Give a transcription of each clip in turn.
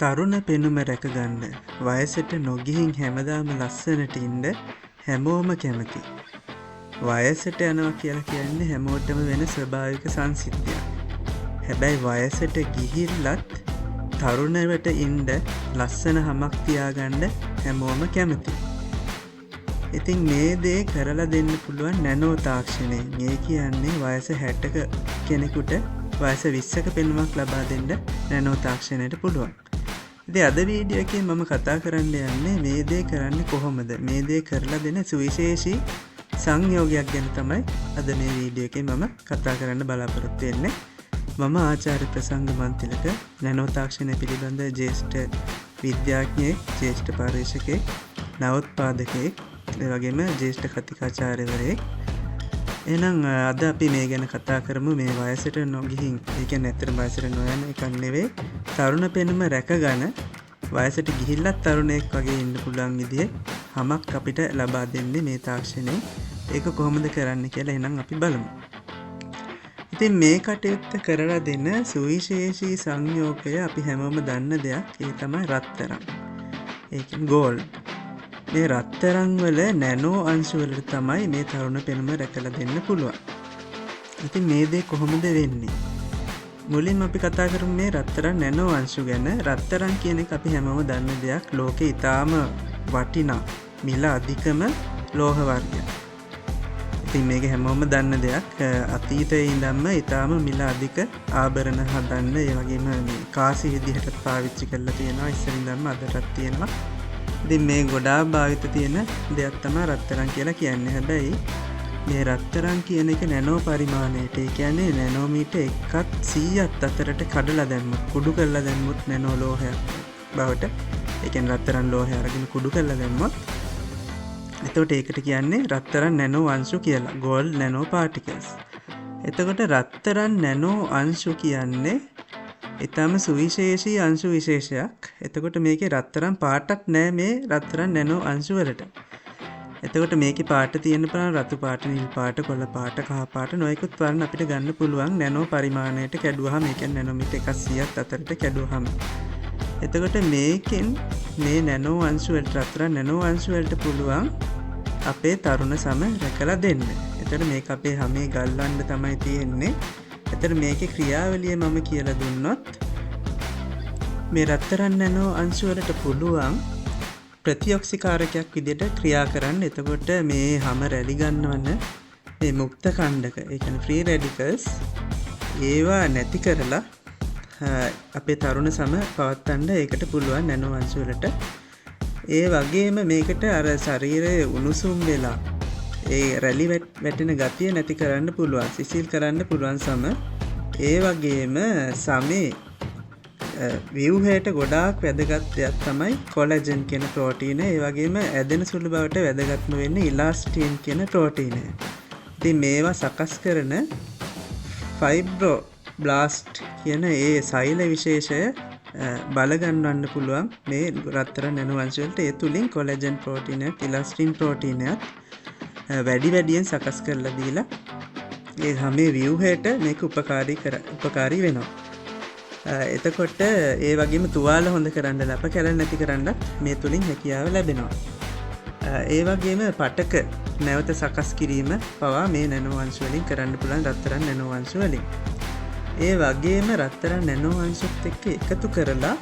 තරුණ පෙනුම රැකගන්න වයසට නොගිහින් හැමදාම ලස්සනට ඉන්න හැමෝම කැමති. වයසට යනවා කියලා කියන්නේ හැමෝටම වෙන ස්වභාවික සංසිද්ධියක්. හැබැයි වයසට ගිහිල්ලත් තරුණවට ඉන්න ලස්සන හමක් තියාගන්න හැමෝම කැමති. ඉතින් මේ දේ කරලා දෙන්න පුළුවන් නැනෝ තාක්ෂණය. මේ කියන්නේ වයස 60ක කෙනෙකුට වයස 20ක පෙනුමක් ලබා දෙන්න නැනෝ තාක්ෂණයට පුළුවන්. ඉතින් අද වීඩියෝ එකේ මම කතා කරන්න යන්නේ මේ දේ කරන්නේ කොහොමද? මේ දේ කරලා දෙන සුවිශේෂී සංයෝගයක් ගැන තමයි අද මේ වීඩියෝ එකේ මම කතා කරන්න බලාපොරොත්තු වෙන්නේ. මම ආචාර්ය ප්‍රසංග මන්තිලක නැනෝ තාක්ෂණය පිළිබඳ ජ්‍යෙෂ්ඨ විද්‍යාඥයෙක්, ජ්‍යෙෂ්ඨ පර්යේෂකයෙක්, නවෝත්පාදකයෙක්, ඒ වගේම ජ්‍යෙෂ්ඨ කතිකාචාර්යවරයෙක්. එහෙනම් අද අපි මේ ගැන කතා කරමු. මේ වයසට නොගිහින්, ඒ කියන්නේ ඇත්තට වයසට නොයන එකක් නෙවෙයි, තරුණ පෙනුම රැකගෙන වයසට ගිහිල්ලත් තරුණයෙක් වගේ ඉන්න පුළුවන් විදිහේ හමක් අපිට ලබා දෙන්නේ මේ තාක්ෂණය. ඒක කොහොමද කරන්න කියලා එහෙනම් අපි බලමු. ඉතින් මේ කටයුත්ත කරලා දෙන සුවිශේෂී සංයෝගය අපි හැමෝම දන්න දෙයක්. ඒ තමයි රත්තරන්. ඒ කියන්නේ ගෝල්ඩ්. මේ රත්තරන් වල නැනෝ අංශු වලට තමයි මේ තරුණ පෙනුම රැකලා දෙන්න පුළුවන්. ඉතින් මේ දේ කොහොමද වෙන්නේ? මුලින්ම අපි කතා කරමු මේ රත්තරන් නැනෝ අංශු ගැන. රත්තරන් කියන එක අපි හැමෝම දන්න දෙයක්. ලෝකේ ඊටාම වටිනා, මිල අධිකම ලෝහ වර්ගයක්. ඉතින් මේක හැමෝම දන්න දෙයක්. අතීතයේ ඉඳන්ම ඊටාම මිල අධික ආභරණ හදන්න, ඒ වගේම මේ කාසි විදිහට පාවිච්චි කරලා තියෙනවා. ඉස්සරින් ඉඳන්ම අදටත් තියෙනවා. ඉතින් මේ ගොඩාක් භාවිත තියෙන දෙයක් තමයි රත්තරන් කියලා කියන්නේ. හැබැයි මේ රත්තරන් කියන එක නැනෝ පරිමාණයට, ඒ කියන්නේ නැනෝමීටර් 1ත් 100ත් අතරට කඩලා දැම්මොත්, කුඩු කරලා දැම්මොත් නැනෝ ලෝහයක් බවට, ඒ කියන්නේ රත්තරන් ලෝහය අරගෙන කුඩු කරලා දැම්මොත්, එතකොට ඒකට කියන්නේ රත්තරන් නැනෝ අංශු කියලා, gold nano particles. එතකොට රත්තරන් නැනෝ අංශු කියන්නේ ඊටම සුවිශේෂී අංශු විශේෂයක්. එතකොට මේකේ රත්තරන් පාටක් නෑ මේ රත්තරන් නැනෝ අංශු වලට. එතකොට මේකේ පාට තියෙන බලන්න රතු පාට, නිල් පාට, කොළ පාට, කහ පාට නොයෙකුත් වර්ණ අපිට ගන්න පුළුවන් නැනෝ පරිමාණයට කැඩුවාම, ඒ කියන්නේ නැනෝමීටර් 100ත් අතරට කැඩුවාම. එතකොට මේකෙන් මේ නැනෝ අංශු වලට, රත්තරන් නැනෝ අංශු වලට පුළුවන් අපේ තරුණ සම රැකලා දෙන්න. එතකොට මේක අපේ හැමේ ගල්වන්න තමයි තියෙන්නේ. එතකොට මේකේ ක්‍රියාවලිය මම කියලා දුන්නොත්, මේ රත්තරන් නැනෝ අංශු වලට පුළුවන් ප්‍රතිඔක්සිකාරකයක් විදිහට ක්‍රියා කරන්න. එතකොට මේ හැම රැලි ගන්නවන මේ මුක්ත කණ්ඩක, ඒ කියන්නේ ෆ්‍රී රැඩිකල්ස්, ඒවා නැති කරලා අපේ තරුණ සම පවත්වන්න ඒකට පුළුවන් නැනෝ අංශු වලට. ඒ වගේම මේකට අර ශරීරයේ උණුසුම් වෙලා ඒ රැලි වැටෙන ගතිය නැති කරන්න පුළුවන්, සිසිල් කරන්න පුළුවන් සම. ඒ වගේම සමේ ව්‍යුහයට ගොඩාක් වැදගත් දෙයක් තමයි කොලජන් කියන ප්‍රෝටීනය. ඒ වගේම ඇදෙන සුළු බවට වැදගත්ම වෙන්නේ ඉලාස්ටින් කියන ප්‍රෝටීනය. ඉතින් මේවා සකස් කරන ෆයිබ්‍රෝබ්ලාස්ට් කියන ඒ සෛල විශේෂය බලගන්වන්න පුළුවන් මේ රත්තරන් නැනෝ අංශු වලට. ඒ තුලින් කොලජන් ප්‍රෝටීනයක්, ඉලාස්ටින් ප්‍රෝටීනයක් වැඩියෙන් සකස් කරලා දීලා ඒ හැමේ ව්‍යුහයට මේක උපකාරී වෙනවා. එතකොට ඒ වගේම තුවාල හොඳ කරන්න, ලප කැලල් නැති කරන්නත් මේ තුලින් හැකියාව ලැබෙනවා. ඒ වගේම පටක නැවත සකස් කිරීම පවා මේ නැනෝ අංශු වලින් කරන්න පුළුවන්, රත්තරන් නැනෝ අංශු වලින්. ඒ වගේම රත්තරන් නැනෝ අංශුත් එක්ක එකතු කරලා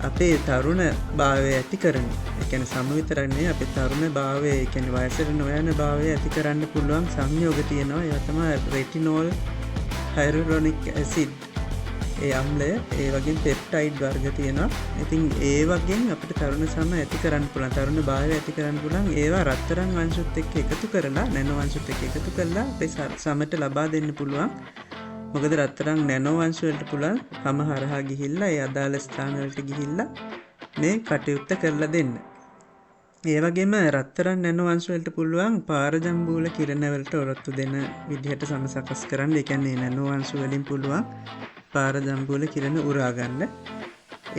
අපේ තරුණ භාවය ඇති කරනවා. ඒ කියන්නේ සම විතරක් නෙවෙයි, අපේ තරුණ භාවය, ඒ කියන්නේ වයසට නොයන භාවය ඇති කරන්න පුළුවන් සංයෝග තියෙනවා. ඒවා තමයි රෙටිනෝල්, හයිලුරොනික් ඇසිඩ්, ඒ අම්ලය, ඒ වගේම පෙප්ටයිඩ් වර්ග තියෙනවා. ඉතින් ඒ වගේම අපිට තරුණ සම ඇති කරන්න පුළුවන්, තරුණ භාවය ඇති කරන්න පුළුවන් ඒවා රත්තරන් අංශුත් එක්ක එකතු කරලා, නැනෝ අංශුත් එක්ක එකතු කරලා අපේ සමට ලබා දෙන්න පුළුවන්. මොකද රත්තරන් නැනෝ අංශු වලට පුළුවන් හැම හරහා ගිහිල්ලා ඒ අදාළ ස්ථාන වලට ගිහිල්ලා මේ කටයුත්ත කරලා දෙන්න. ඒ වගේම රත්තරන් නැනෝ අංශු වලට පුළුවන් පාරජම්බූල කිරණ වලට ඔරොත්තු දෙන විදිහට සම සකස් කරන්න. ඒ කියන්නේ නැනෝ අංශු වලින් පුළුවන් පාරජම්බූල කිරණ උරා ගන්න.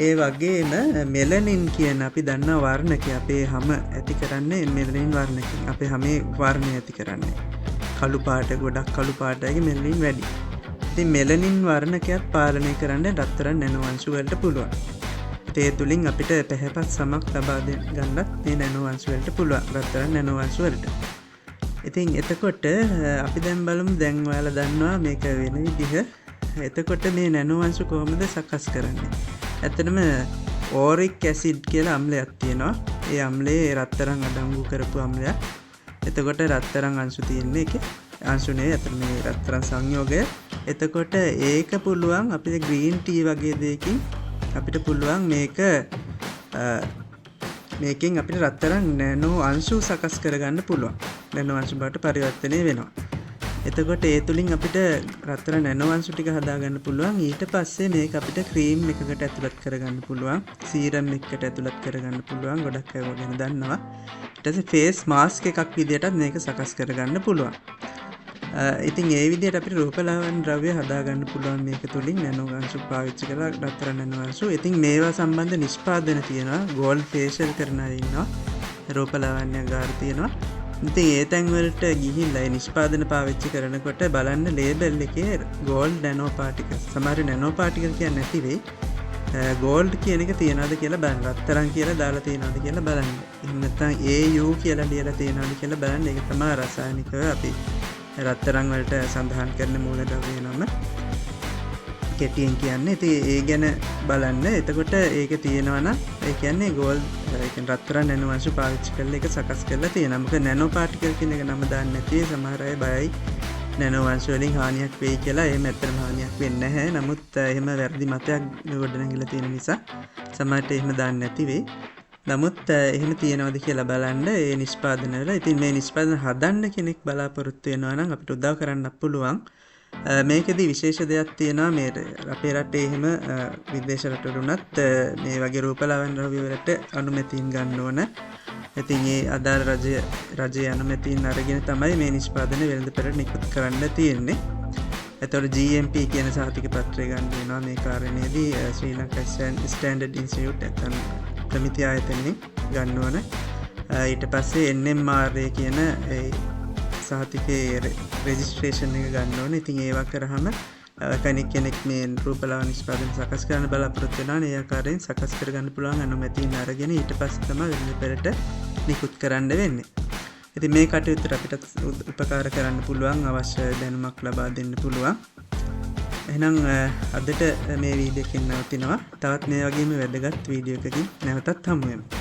ඒ වගේම මෙලනින් කියන අපි දන්නා වර්ණකය අපේ හැම ඇති කරන්නේ මෙලනින් වර්ණකයෙන්. අපේ හැමේ වර්ණය ඇති කරන්නේ කළු පාට, ගොඩක් කළු පාටයි මෙලනින් වැඩි. ඉතින් මෙලනින් වර්ණකයක් පාලනය කරන්න රත්තරන් නැනෝ අංශු වලට පුළුවන්. තේ තුලින් අපිට පැහැපත් සමක් ලබා ගන්නත් මේ නැනෝ අංශු වලට පුළුවන් රත්තරන් නැනෝ අංශු වලට. ඉතින් එතකොට අපි දැන් බලමු දැන් ඔයාලා දන්නවා මේක වෙන විදිහ. එතකොට මේ නැනෝ අංශු කොහොමද සකස් කරන්නේ? ඇත්තටම ඕරික් ඇසිඩ් කියලා අම්ලයක් තියෙනවා. ඒ අම්ලේ රත්තරන් අඩංගු කරපු අම්ලයක්. එතකොට රත්තරන් අංශු තියෙන්නේ ඒකේ අංශුනේ අතර මේ රත්තරන් සංයෝගය. එතකොට ඒක පුළුවන් අපිට ග්‍රීන් ටී වගේ දෙයකින් අපිට පුළුවන් මේකෙන් අපිට රත්තරන් නැනෝ අංශු සකස් කරගන්න පුළුවන්. නැනෝ අංශු බවට පරිවර්තනය වෙනවා. එතකොට ඒ තුලින් අපිට රත්තරන් නැනෝ අංශු ටික හදාගන්න පුළුවන්. ඊට පස්සේ මේක අපිට ක්‍රීම් එකකට ඇතුළත් කරගන්න පුළුවන්. සීරම් එකකට ඇතුළත් කරගන්න පුළුවන්. ගොඩක් අය වගේ දන්නවා. ඊට පස්සේ ෆේස් මාස්ක් එකක් විදියටත් මේක සකස් කරගන්න පුළුවන්. ඉතින් ඒ විදිහට අපිට රූපලාවන්‍ය ද්‍රව්‍ය හදාගන්න පුළුවන් මේක තුලින් නැනෝ අංශු පාවිච්චි කරලා රත්තරන් නැනෝ අංශු. ඉතින් මේවා සම්බන්ධ නිෂ්පාදන තියෙනවා. ගෝල්ඩ් ෆේෂල් කරන අය ඉන්නවා. රූපලාවන්‍ය ගාර තියෙනවා. ඉතින් ඒ තැන් වලට ගිහිල්ලා ඒ නිෂ්පාදන පාවිච්චි කරනකොට බලන්න ලේබල් එකේ ගෝල්ඩ් නැනෝ පාටිකල්. සමහර නැනෝ පාටිකල් කියන්නේ නැති වෙයි. ගෝල්ඩ් කියන එක තියනවාද කියලා බලන්න. රත්තරන් කියලා දාලා තියනවාද කියලා බලන්න. එහෙම නැත්නම් AU කියලා ලියලා තියනවාද කියලා බලන්න. ඒක තමයි රසායනිකව අපි රත්තරන් වලට සඳහන් කරන මූලද්‍රව්‍ය නම කෙටියෙන් කියන්නේ. ඉතින් ඒ ගැන බලන්න. එතකොට ඒක තියෙනවා නම් ඒ කියන්නේ ගෝල්ඩ් ඒ කියන්නේ රත්තරන් නැනෝ අංශු පාවිච්චි කරලා ඒක සකස් කරලා තියෙනවා. මොකද නැනෝ පාටිකල් කියන එක නම දාන්න නැති සමහර අය බයයි නැනෝ අංශු වලින් හානියක් වෙයි කියලා. එහෙම ඇත්තටම හානියක් වෙන්නේ නැහැ. නමුත් එහෙම වැරදි මතයක් ගොඩනැගිලා තියෙන නිසා සමහරට එහෙම දාන්න නැති වෙයි. නමුත් එහෙම තියෙනවද කියලා බලන්න ඒ නිෂ්පාදන වල. ඉතින් මේ නිෂ්පාදන හදන්න කෙනෙක් බලාපොරොත්තු වෙනවා නම් අපිට උදව් කරන්න පුළුවන්. මේකෙදි විශේෂ දෙයක් තියෙනවා. මේ අපේ රටේ එහෙම විදේශ රටවල උනත් මේ වගේ රූපලාවන්‍ය ද්‍රව්‍ය වලට අනුමැතින් ගන්න ඕන. ඉතින් ඒ අදාළ රජයේ අනුමැතින් අරගෙන තමයි මේ නිෂ්පාදන වෙළඳපොළට නිකුත් කරන්න තියෙන්නේ. එතකොට GMP කියන සහතික පත්‍රය ගන්න වෙනවා මේ කාරණේදී. ශ්‍රී ලංකා ස්ටෑන්ඩඩ් ඉන්ස්ටිටියුට් නැත්නම් ප්‍රමිති ආයතනයෙන් ගන්න ඕන. ඊට පස්සේ NMR කියන ඒ සහතිකේ රෙජිස්ට්‍රේෂන් එක ගන්න ඕන. ඉතින් ඒවා කරාම කෙනෙක් මේ රූපලාවන්‍ය නිෂ්පාදන සකස් කරන්න බලාපොරොත්තු වෙනවා. ඒ ආකාරයෙන් සකස් කරගන්න පුළුවන් අනුමැතින් අරගෙන ඊට පස්සේ තමයි වෙළඳපොළට නිකුත් කරන්න වෙන්නේ. ඉතින් මේ කටයුත්තට අපිට උපකාර කරන්න පුළුවන් අවශ්‍ය දැනුමක් ලබා දෙන්න පුළුවන්. එහෙනම් අදට මේ වීඩියෝ එකෙන් නවතිනවා. තවත් මේ වගේම වැදගත් වීඩියෝ එකකින් නැවතත් හමු වෙමු.